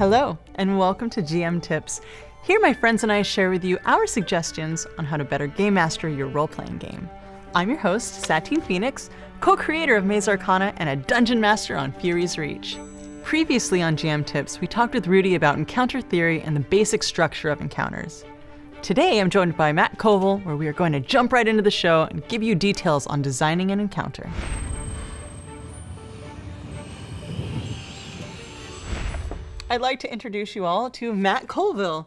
Hello, and welcome to GM Tips. Here my friends and I share with you our suggestions on how to better game master your role-playing game. I'm your host, Satine Phoenix, co-creator of Maze Arcana and a dungeon master on Fury's Reach. Previously on GM Tips, we talked with Rudy about encounter theory and the basic structure of encounters. Today, I'm joined by Matt Colville, where we are going to jump right into the show and give you details on designing an encounter. I'd like to introduce you all to Matt Colville.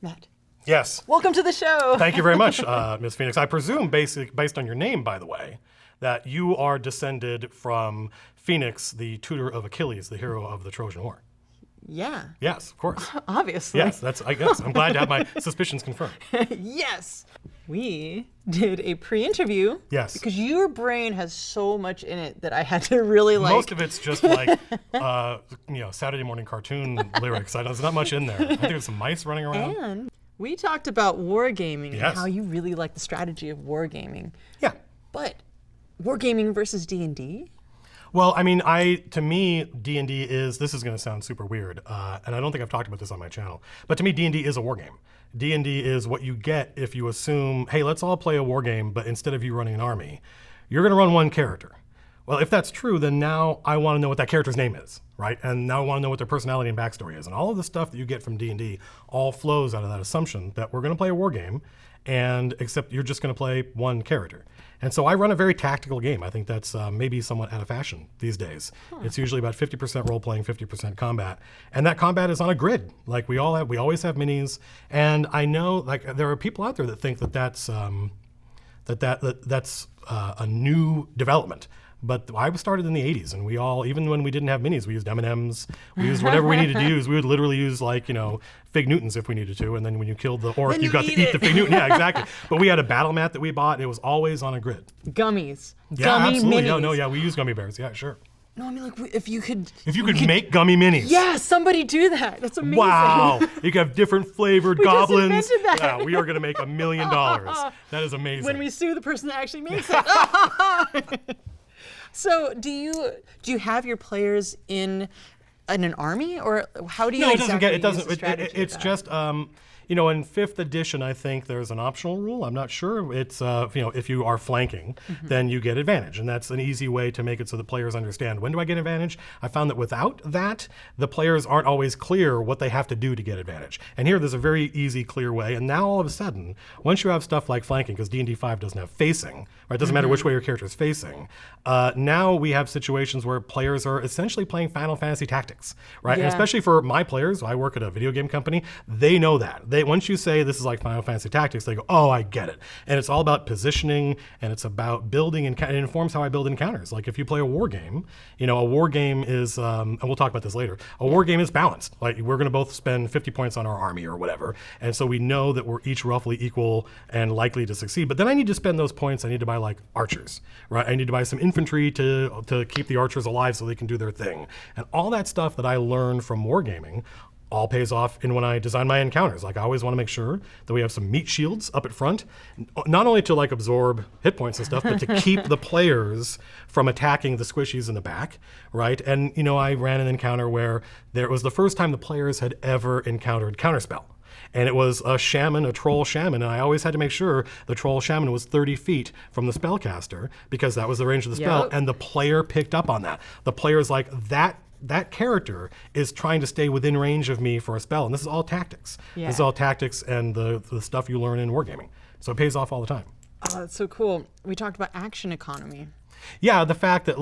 Matt. Yes. Welcome to the show. Thank you very much, Ms. Phoenix. I presume, based on your name, by the way, that you are descended from Phoenix, the tutor of Achilles, the hero of the Trojan War. Yeah. Yes, of course. Obviously. Yes, I guess. I'm glad to have my suspicions confirmed. Yes. We did a pre-interview. Yes. Because your brain has so much in it that I had to really Most of it's just like, Saturday morning cartoon lyrics. There's not much in there. I think there's some mice running around. And we talked about wargaming Yes. and how you really like the strategy of wargaming. Yeah. But wargaming versus D&D? Well, I mean, to me, D&D is, this is going to sound super weird, and I don't think I've talked about this on my channel, but to me, D&D is a war game. D&D is what you get if you assume, hey, let's all play a war game, but instead of you running an army, you're going to run one character. Well, if that's true, then now I want to know what that character's name is, right? And now I want to know what their personality and backstory is. And all of the stuff that you get from D&D all flows out of that assumption that we're going to play a war game, and except you're just going to play one character. And so I run a very tactical game. I think that's maybe somewhat out of fashion these days. It's usually about 50% role-playing, 50% combat. And that combat is on a grid. Like we always have minis. And I know like there are people out there that think that that's a new development. But I started in the 80s, and we all, even when we didn't have minis, we used M&Ms. We used whatever we needed to use. We would literally use Fig Newtons if we needed to, and then when you killed the orc, you got to eat the Fig Newton. Yeah, exactly. But we had a battle mat that we bought, and it was always on a grid. Gummies. Yeah, Gummy absolutely. minis. We use gummy bears. Yeah, sure. No, I mean, like, if you could make gummy minis. Yeah, somebody do that. That's amazing. Wow. You could have different flavored goblins. Just invented that. Yeah, we are going to make $1 million. That is amazing. When we sue the person that actually makes it. So, do you have your players in an army, or how do you? No, It's just in 5th edition, I think there's an optional rule. I'm not sure. It's if you are flanking, then you get advantage, and that's an easy way to make it so the players understand when do I get advantage. I found that without that, the players aren't always clear what they have to do to get advantage. And here, there's a very easy, clear way. And now all of a sudden, once you have stuff like flanking, because D&D 5 doesn't have facing, right? It doesn't matter which way your character is facing. Now we have situations where players are essentially playing Final Fantasy Tactics, right? Yeah. And especially for my players, I work at a video game company. They know that. Once you say this is like Final Fantasy Tactics, they go, oh, I get it. And it's all about positioning, and it's about building, and it informs how I build encounters. Like if you play a war game, a war game is, and we'll talk about this later, a war game is balanced. Like we're going to both spend 50 points on our army or whatever. And so we know that we're each roughly equal and likely to succeed. But then I need to spend those points, I need to buy like archers, right? I need to buy some infantry to keep the archers alive so they can do their thing. And all that stuff that I learned from wargaming all pays off in when I design my encounters. Like I always want to make sure that we have some meat shields up at front, not only to like absorb hit points and stuff, but to keep the players from attacking the squishies in the back, right? And I ran an encounter where it was the first time the players had ever encountered counterspell. And it was a troll shaman, and I always had to make sure the troll shaman was 30 feet from the spellcaster because that was the range of the spell, and the player picked up on that. The player's like, that character is trying to stay within range of me for a spell, and this is all tactics. Yeah. This is all tactics and the stuff you learn in wargaming. So it pays off all the time. Oh, that's so cool. We talked about action economy. Yeah, the fact that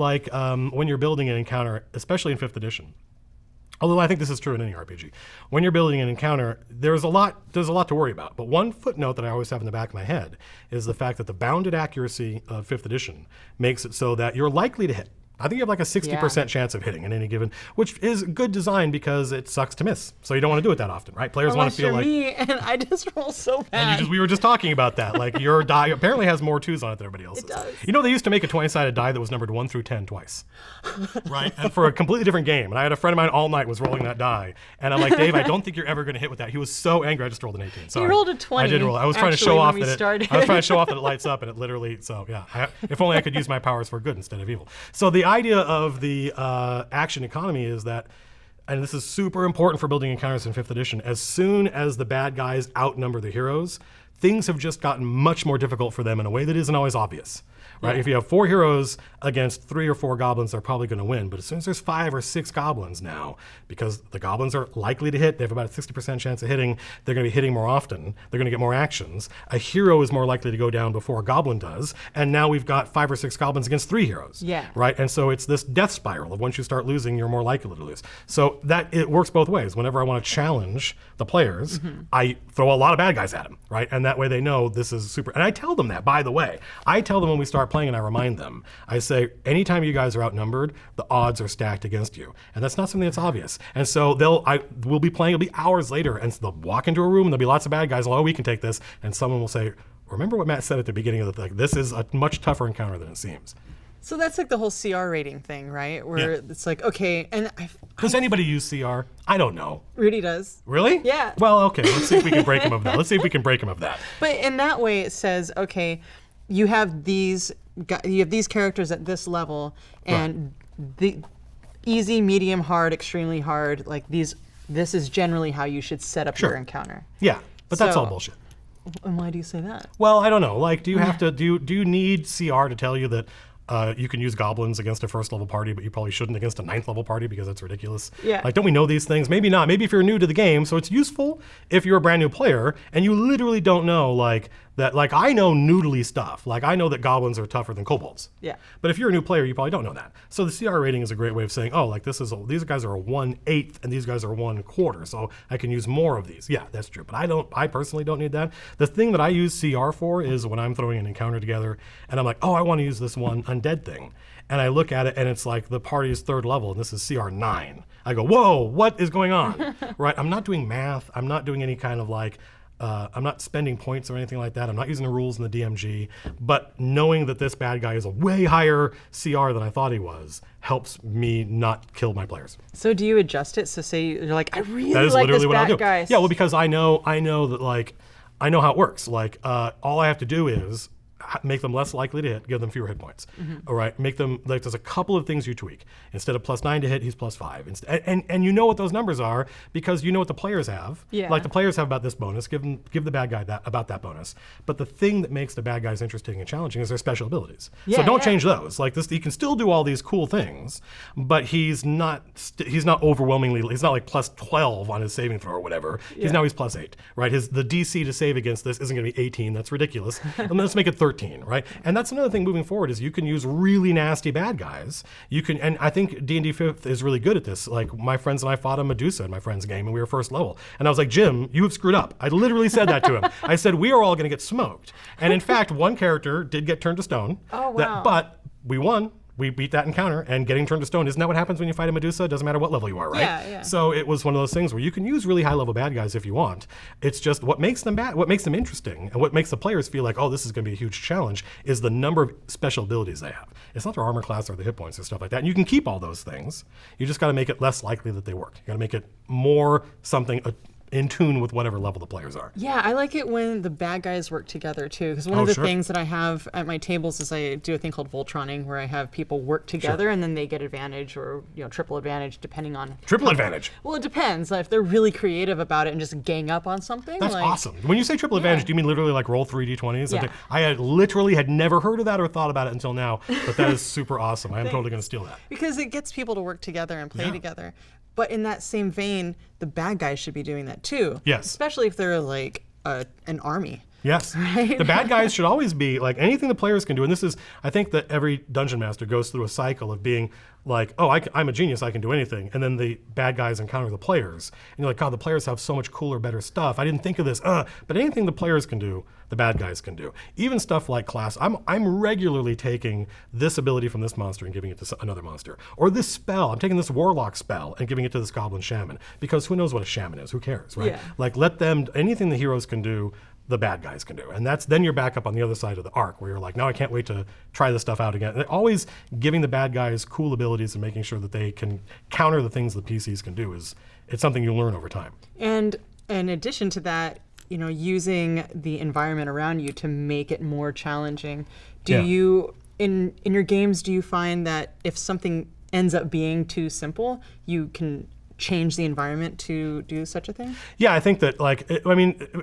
when you're building an encounter, especially in 5th edition, although I think this is true in any RPG, when you're building an encounter, there's a lot to worry about. But one footnote that I always have in the back of my head is the fact that the bounded accuracy of 5th edition makes it so that you're likely to hit. I think you have like a 60% chance of hitting in any given, which is good design because it sucks to miss. So you don't want to do it that often, right? Players want to feel like me, and I just roll so bad. We were just talking about that. Like your die apparently has more 2s on it than everybody else's. It does. They used to make a 20-sided die that was numbered 1 through 10 twice, right? And for a completely different game. And I had a friend of mine all night was rolling that die, and I'm like, Dave, I don't think you're ever going to hit with that. He was so angry. I just rolled an 18. Sorry. You rolled a 20. I did roll. I was trying to show off that it lights up, and it literally. So yeah, if only I could use my powers for good instead of evil. So the idea of the action economy is that and this is super important for building encounters in 5th edition, as soon as the bad guys outnumber the heroes, things have just gotten much more difficult for them in a way that isn't always obvious. Right? Yeah. If you have 4 heroes against 3 or 4 goblins, they're probably going to win. But as soon as there's 5 or 6 goblins now, because the goblins are likely to hit, they have about a 60% chance of hitting, they're going to be hitting more often, they're going to get more actions. A hero is more likely to go down before a goblin does, and now we've got 5 or 6 goblins against 3 heroes. Yeah. Right? And so it's this death spiral of once you start losing, you're more likely to lose. So that it works both ways. Whenever I want to challenge the players, I throw a lot of bad guys at them, right? And that way they know this is super. And I tell them that, by the way. I tell them when we start playing and I remind them. I say, anytime you guys are outnumbered, the odds are stacked against you. And that's not something that's obvious. And so we'll be playing, it'll be hours later, and they'll walk into a room and there'll be lots of bad guys. Oh, we can take this. And someone will say, remember what Matt said at the beginning of the thing? This is a much tougher encounter than it seems. So that's like the whole CR rating thing, right? Where it's like, okay, and Does anybody use CR? I don't know. Rudy does. Really? Yeah. Well, okay. Let's see if we can break him of that. But in that way, it says, okay, you have these characters at this level, and the easy, medium, hard, extremely hard, like this is generally how you should set up your encounter. Yeah, but that's all bullshit. And why do you say that? Well, I don't know. Like, do you have to do you need CR to tell you that you can use goblins against a 1st level party, but you probably shouldn't against a 9th level party because that's ridiculous? Yeah. Like, don't we know these things? Maybe not. Maybe if you're new to the game, so it's useful if you're a brand new player and you literally don't know, like, that, like, I know noodly stuff. Like, I know that goblins are tougher than kobolds. Yeah. But if you're a new player, you probably don't know that. So the CR rating is a great way of saying, oh, like, these guys are a 1/8 and these guys are 1/4, so I can use more of these. Yeah, that's true. But I personally don't need that. The thing that I use CR for is when I'm throwing an encounter together and I'm like, oh, I want to use this one undead thing. And I look at it and it's like the party's 3rd level and this is CR 9. I go, whoa, what is going on? Right? I'm not doing math. I'm not doing any kind of like, I'm not spending points or anything like that. I'm not using the rules in the DMG. But knowing that this bad guy is a way higher CR than I thought he was helps me not kill my players. So do you adjust it? So say you're like, I really That is like literally this what I'll bad do. guy. Yeah, well, because I know that, like, I know how it works. Like, all I have to do is make them less likely to hit, give them fewer hit points. All right, make them, like, there's a couple of things you tweak. Instead of +9 to hit, he's +5. And you know what those numbers are because you know what the players have. Yeah. Like, the players have about this bonus, give the bad guy about that bonus. But the thing that makes the bad guys interesting and challenging is their special abilities. So don't change those. Like, he can still do all these cool things, but he's not overwhelmingly, he's not like +12 on his saving throw or whatever. He's +8, right? The DC to save against this isn't going to be 18. That's ridiculous. And let's make it 13. Right? And that's another thing moving forward is you can use really nasty bad guys. You can, and I think D&D 5th is really good at this. Like, my friends and I fought a Medusa in my friend's game and we were 1st level. And I was like, Jim, you have screwed up. I literally said that to him. I said, we are all going to get smoked. And in fact, one character did get turned to stone. Oh, wow. But we won. We beat that encounter, and getting turned to stone, isn't that what happens when you fight a Medusa? It doesn't matter what level you are, right? Yeah. So it was one of those things where you can use really high-level bad guys if you want. It's just what makes them bad, what makes them interesting, and what makes the players feel like, oh, this is going to be a huge challenge, is the number of special abilities they have. It's not their armor class or the hit points or stuff like that. And you can keep all those things. You just got to make it less likely that they work. You got to make it more something in tune with whatever level the players are. Yeah, I like it when the bad guys work together too, because one of the things that I have at my tables is I do a thing called Voltroning, where I have people work together and then they get advantage or triple advantage depending on advantage. Well, it depends. If they're really creative about it and just gang up on something. That's awesome. When you say triple advantage, do you mean literally like roll 3 d20s? Yeah. I had never heard of that or thought about it until now, but that is super awesome. I am totally going to steal that. Because it gets people to work together and play together. But in that same vein, the bad guys should be doing that too. Yes. Especially if they're like an army. Yes. Right? The bad guys should always be like anything the players can do. And this is, I think that every dungeon master goes through a cycle of being like, oh, I'm a genius, I can do anything. And then the bad guys encounter the players. And you're like, God, the players have so much cooler, better stuff. I didn't think of this. But anything the players can do, the bad guys can do. Even stuff like class. I'm regularly taking this ability from this monster and giving it to another monster. Or this spell. I'm taking this warlock spell and giving it to this goblin shaman. Because who knows what a shaman is? Who cares, right? Yeah. Like, let them, anything the heroes can do, the bad guys can do. And then you're back up on the other side of the arc where you're like, now I can't wait to try this stuff out again. And always giving the bad guys cool abilities and making sure that they can counter the things the PCs can do it's something you learn over time. And in addition to that, using the environment around you to make it more challenging. Do you, in your games, do you find that if something ends up being too simple, you can change the environment to do such a thing? Yeah, I think that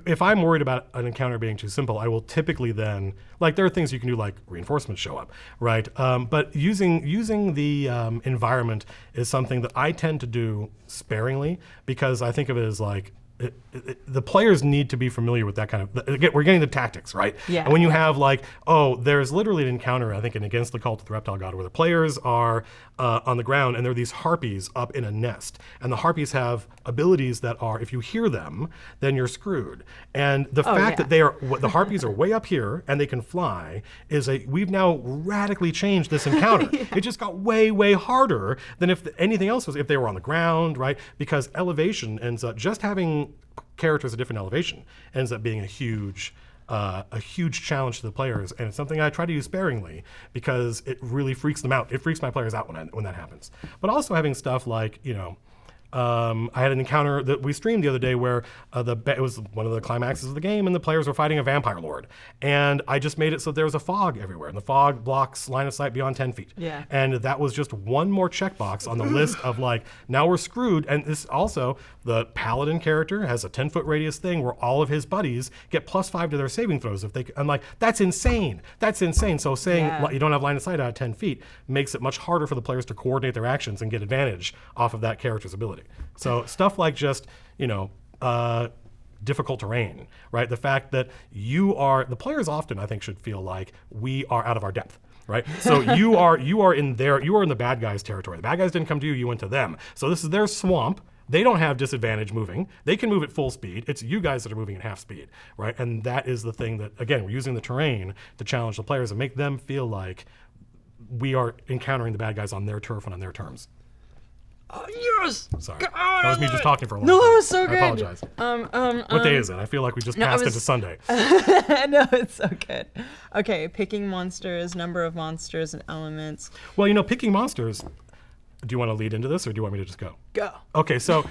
if I'm worried about an encounter being too simple, I will typically then there are things you can do like reinforcements show up, right? But using the environment is something that I tend to do sparingly because I think of it as the players need to be familiar with that kind of. Again, we're getting the tactics, right? Yeah. And when you have there's literally an encounter, I think, in Against the Cult of the Reptile God, where the players are on the ground and there are these harpies up in a nest, and the harpies have abilities that are, if you hear them, then you're screwed. And the fact that the harpies are way up here and they can fly we've now radically changed this encounter. It just got way, way harder than if anything else was if they were on the ground, right? Because elevation ends up just having characters at different elevation ends up being a huge challenge to the players, and it's something I try to use sparingly because it really freaks them out. It freaks my players out when that happens. But also having stuff like, I had an encounter that we streamed the other day where it was one of the climaxes of the game, and the players were fighting a vampire lord. And I just made it so there was a fog everywhere, and the fog blocks line of sight beyond 10 feet. Yeah. And that was just one more checkbox on the list of now we're screwed. And this also, the paladin character has a 10-foot radius thing where all of his buddies get +5 to their saving throws if they. I'm like, that's insane. That's insane. So saying you don't have line of sight out of 10 feet makes it much harder for the players to coordinate their actions and get advantage off of that character's ability. So stuff like just, difficult terrain, right? The fact that the players often, I think, should feel like we are out of our depth. Right, so you are in the bad guys' territory. The bad guys didn't come to you; you went to them. So this is their swamp. They don't have disadvantage moving. They can move at full speed. It's you guys that are moving at half speed, right? And that is the thing that, again, we're using the terrain to challenge the players and make them feel like we are encountering the bad guys on their turf and on their terms. Oh, yes! Sorry. That was me just talking for a long No, time. it was so good. I apologize. What day is it? I feel like we just passed into Sunday. No, it's so good. Okay, picking monsters, number of monsters and elements. Well, picking monsters. Do you want to lead into this, or do you want me to just go? Go. Okay, so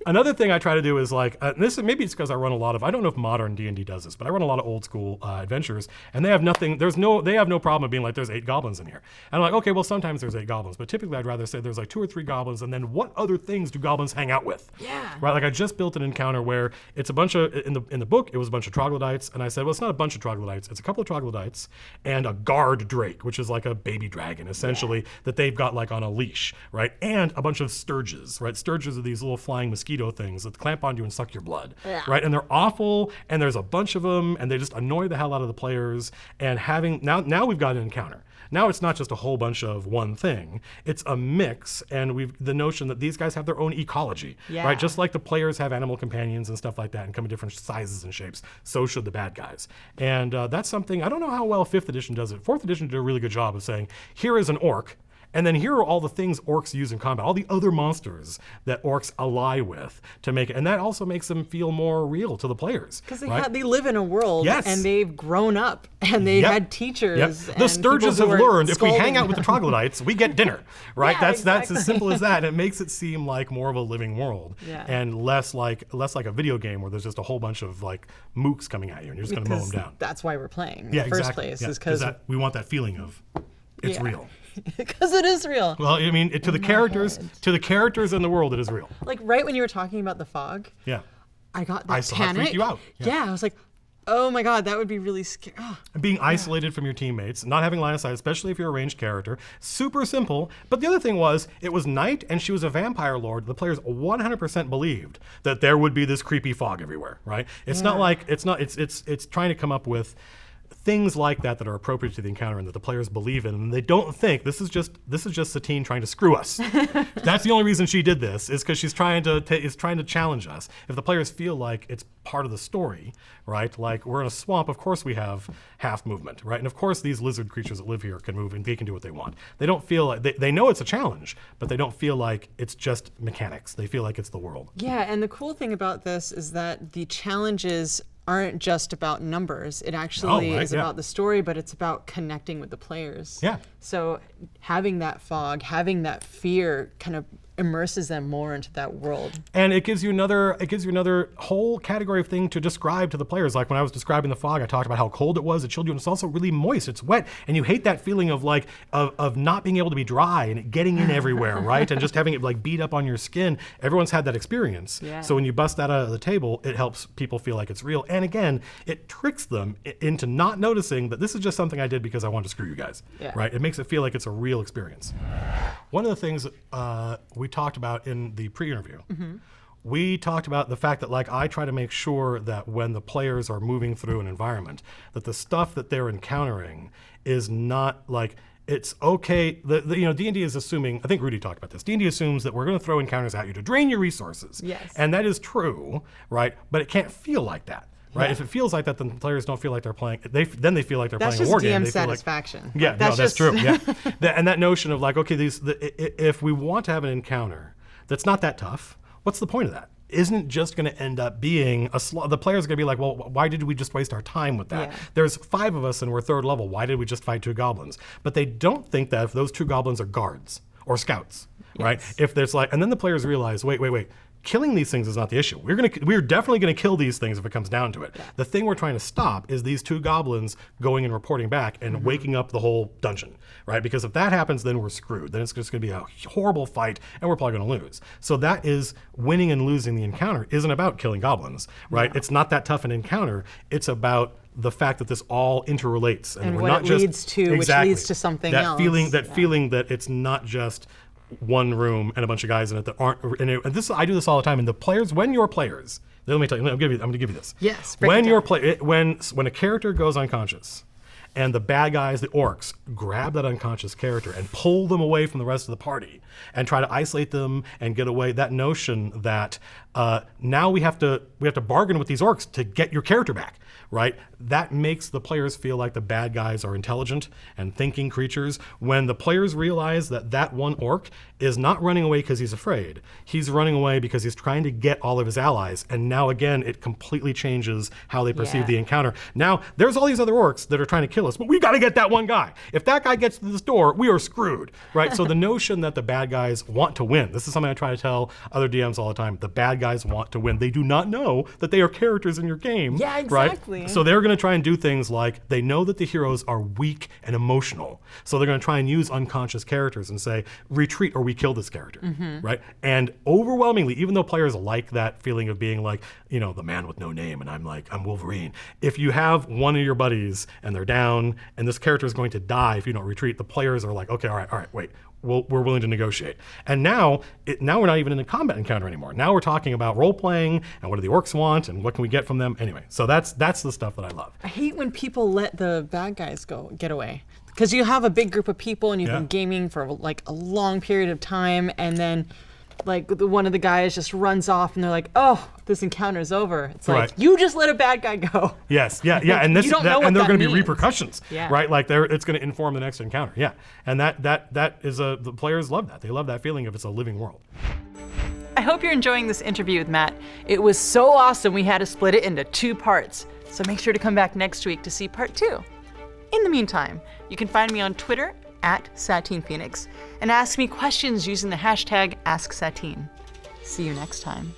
another thing I try to do is maybe it's because I run a lot of, I don't know if modern D&D does this, but I run a lot of old school adventures, and they have no problem being like, there's 8 goblins in here. And I'm like, okay, well, sometimes there's 8 goblins, but typically I'd rather say there's 2 or 3 goblins, and then what other things do goblins hang out with? Yeah. Right, I just built an encounter where it's a bunch of, in the book, it was a bunch of troglodytes, and I said, well, it's not a bunch of troglodytes, it's a couple of troglodytes and a guard drake, which is like a baby dragon, essentially, that they've got on a leash, right? And a bunch of sturges, right? Sturges are these little flying mosquito things that clamp onto you and suck your blood, right? And they're awful, and there's a bunch of them, and they just annoy the hell out of the players. And now we've got an encounter. Now it's not just a whole bunch of one thing. It's a mix, and the notion that these guys have their own ecology, right? Just like the players have animal companions and stuff like that and come in different sizes and shapes, so should the bad guys. And that's something, I don't know how well 5th edition does it. 4th edition did a really good job of saying, here is an orc, and then here are all the things orcs use in combat, all the other monsters that orcs ally with to make it. And that also makes them feel more real to the players. Because they live in a world, and they've grown up, and they've had teachers. Yep. The Sturges have learned, if we hang out with the troglodytes, we get dinner, right? That's as simple as that. It makes it seem like more of a living world, and less like a video game where there's just a whole bunch of mooks coming at you, and you're just going to mow them down. That's why we're playing in the first place, is because we want that feeling of it's real. Because it is real. Well, I mean, to the characters in the world, it is real. Right when you were talking about the fog, I got that panic. Freaked you out. Yeah, I was like, oh my God, that would be really scary. Oh. Being isolated from your teammates, not having line of sight, especially if you're a ranged character, super simple. But the other thing was, it was night and she was a vampire lord. The players 100% believed that there would be this creepy fog everywhere, right? It's not like, it's trying to come up with things like that are appropriate to the encounter and that the players believe in, and they don't think this is just Satine trying to screw us. That's the only reason she did this, is because she's trying to challenge us. If the players feel like it's part of the story, right? Like, we're in a swamp, of course we have half movement, right? And of course these lizard creatures that live here can move and they can do what they want. They don't feel like they know it's a challenge, but they don't feel like it's just mechanics. They feel like it's the world. Yeah, and the cool thing about this is that the challenges aren't just about numbers. It actually is about the story, but it's about connecting with the players. Yeah. So having that fog, having that fear kind of immerses them more into that world. And it gives you another whole category of thing to describe to the players. Like when I was describing the fog, I talked about how cold it was. It chilled you, and it's also really moist. It's wet, and you hate that feeling of like of not being able to be dry and it getting in everywhere, right? And just having it like beat up on your skin. Everyone's had that experience. Yeah. So when you bust that out of the table, it helps people feel like it's real. And again, it tricks them into not noticing that this is just something I did because I wanted to screw you guys, right? It makes it feel like it's a real experience. One of the things we talked about in the pre-interview, we talked about the fact that like I try to make sure that when the players are moving through an environment, that the stuff that they're encountering is not like, it's okay. D&D is assuming, I think Rudy talked about this, D&D assumes that we're going to throw encounters at you to drain your resources. Yes. And that is true, right? But it can't feel like that. Right. If it feels like that, then the players don't feel like they're playing. Then they feel like they're playing a war game. That's just DM satisfaction. Like, yeah, that's true. Yeah, and that notion of like, okay, if we want to have an encounter that's not that tough, what's the point of that? Isn't just going to end up being the players are going to be like, well, why did we just waste our time with that? Yeah. There's 5 of us and we're 3rd level. Why did we just fight 2 goblins? But they don't think that if those 2 goblins are guards or scouts, right? If there's like, and then the players realize, wait. Killing these things is not the issue. We're definitely gonna kill these things if it comes down to it. Yeah. The thing we're trying to stop is these 2 goblins going and reporting back and waking up the whole dungeon, right? Because if that happens, then we're screwed. Then it's just gonna be a horrible fight and we're probably gonna lose. So that is winning and losing the encounter isn't about killing goblins, right? Yeah. It's not that tough an encounter. It's about the fact that this all interrelates. And we're what not it just, leads to, which leads to something else. Feeling that it's not just one room and a bunch of guys in it that aren't. And I do this all the time. And the players, when your players, let me tell you, I'm going to give you this. Yes. When when a character goes unconscious, and the bad guys, the orcs, grab that unconscious character and pull them away from the rest of the party and try to isolate them and get away. That notion that now we have to bargain with these orcs to get your character back, right? That makes the players feel like the bad guys are intelligent and thinking creatures. When the players realize that one orc is not running away because he's afraid, he's running away because he's trying to get all of his allies. And now again, it completely changes how they perceive the encounter. Now there's all these other orcs that are trying to kill us, but we got to get that one guy. If that guy gets to this door, we are screwed, right? So the notion that the bad guys want to win, this is something I try to tell other DMs all the time. The bad guys want to win. They do not know that they are characters in your game. Yeah, exactly. Right? So they're going to try and do things like, they know that the heroes are weak and emotional. So they're going to try and use unconscious characters and say, retreat or we kill this character, right? And overwhelmingly, even though players like that feeling of being like, the man with no name, and I'm Wolverine. If you have one of your buddies and they're down and this character is going to die if you don't retreat, the players are like, okay, all right, wait. We're willing to negotiate. And now we're not even in a combat encounter anymore. Now we're talking about role playing and what do the orcs want and what can we get from them. Anyway, so that's the stuff that I love. I hate when people let the bad guys get away. Because you have a big group of people and you've been gaming for like a long period of time, and then like one of the guys just runs off and they're like, oh, this encounter is over. It's like, you just let a bad guy go. Yes, yeah. And there are going to be repercussions, yeah. right? Like it's going to inform the next encounter. Yeah. And that is the players love that. They love that feeling of it's a living world. I hope you're enjoying this interview with Matt. It was so awesome we had to split it into 2 parts. So make sure to come back next week to see part 2. In the meantime, you can find me on Twitter @Satine Phoenix and ask me questions using the hashtag AskSatine. See you next time.